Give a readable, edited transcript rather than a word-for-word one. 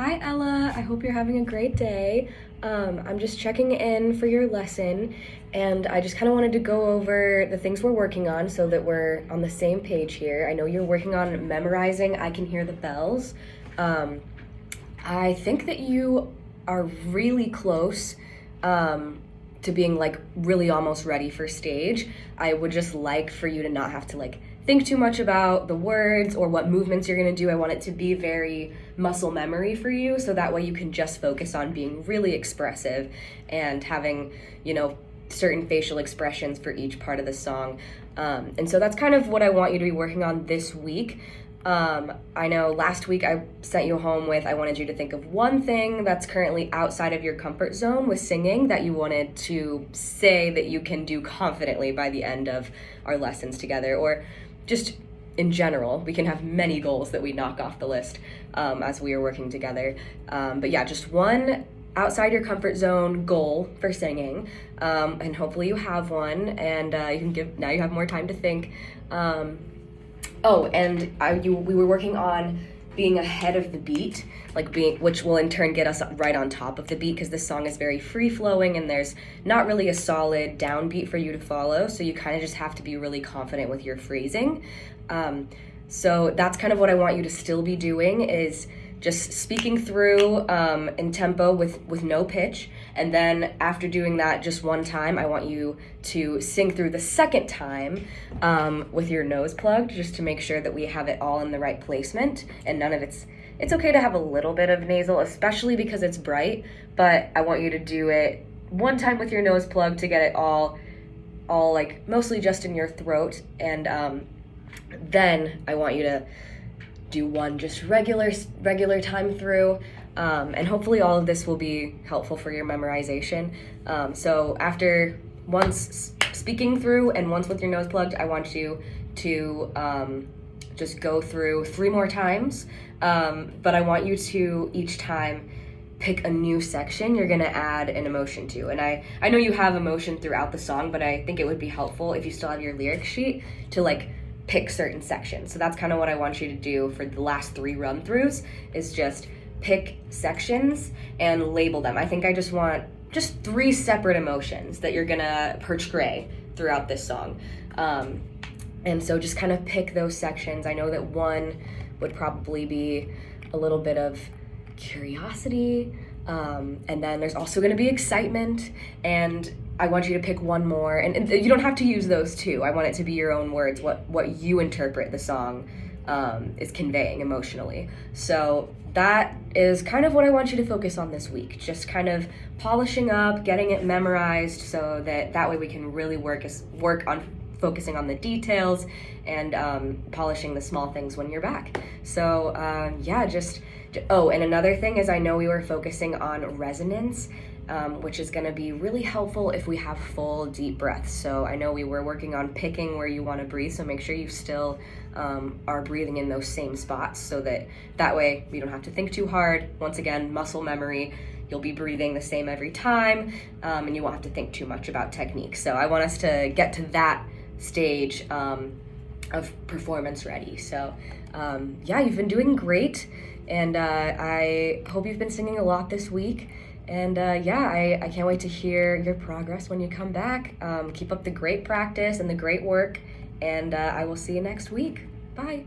Hi Ella, I hope you're having a great day. I'm just checking in for your lesson, and I just kind of wanted to go over the things we're working on so that we're on the same page here. I know you're working on memorizing I Can Hear the Bells. Um, I think that you are really close to being like really almost ready for stage. I would just like for you to not have to like think too much about the words or what movements you're gonna do. I want it to be very muscle memory for you, so that way you can just focus on being really expressive and having, certain facial expressions for each part of the song. And so that's kind of what I want you to be working on this week. I know last week I sent you home with, I wanted you to think of one thing that's currently outside of your comfort zone with singing that you wanted to say that you can do confidently by the end of our lessons together, or just in general. We can have many goals that we knock off the list as we are working together. But yeah, just one outside your comfort zone goal for singing, and hopefully you have one, and now you have more time to think. Oh, and we were working on being ahead of the beat, which will in turn get us right on top of the beat, because this song is very free flowing and there's not really a solid downbeat for you to follow. So you kind of just have to be really confident with your phrasing. So that's kind of what I want you to still be doing, is just speaking through in tempo with no pitch. And then after doing that just one time, I want you to sing through the second time with your nose plugged, just to make sure that we have it all in the right placement and none of it's okay to have a little bit of nasal, especially because it's bright, but I want you to do it one time with your nose plugged to get it all like mostly just in your throat. And then I want you to do one just regular time through, and hopefully all of this will be helpful for your memorization. So after once speaking through and once with your nose plugged, I want you to just go through 3 more times, but I want you to each time pick a new section you're gonna add an emotion to. And I know you have emotion throughout the song, but I think it would be helpful if you still have your lyric sheet to pick certain sections. So that's kind of what I want you to do for the last 3 run-throughs, is just pick sections and label them. I think I just want 3 separate emotions that you're gonna perch gray throughout this song. And so just kind of pick those sections. I know that one would probably be a little bit of curiosity, and then there's also gonna be excitement, and I want you to pick one more, and you don't have to use those 2. I want it to be your own words, what you interpret the song is conveying emotionally. So that is kind of what I want you to focus on this week, just kind of polishing up, getting it memorized, so that way we can really work on focusing on the details and polishing the small things when you're back. So and another thing is, I know we were focusing on resonance, which is going to be really helpful if we have full deep breaths. So I know we were working on picking where you want to breathe, so make sure you still are breathing in those same spots, so that way we don't have to think too hard. Once again, muscle memory, you'll be breathing the same every time, and you won't have to think too much about technique. So I want us to get to that stage of performance ready. So you've been doing great, and I hope you've been singing a lot this week. And I can't wait to hear your progress when you come back. Keep up the great practice and the great work, and I will see you next week. Bye.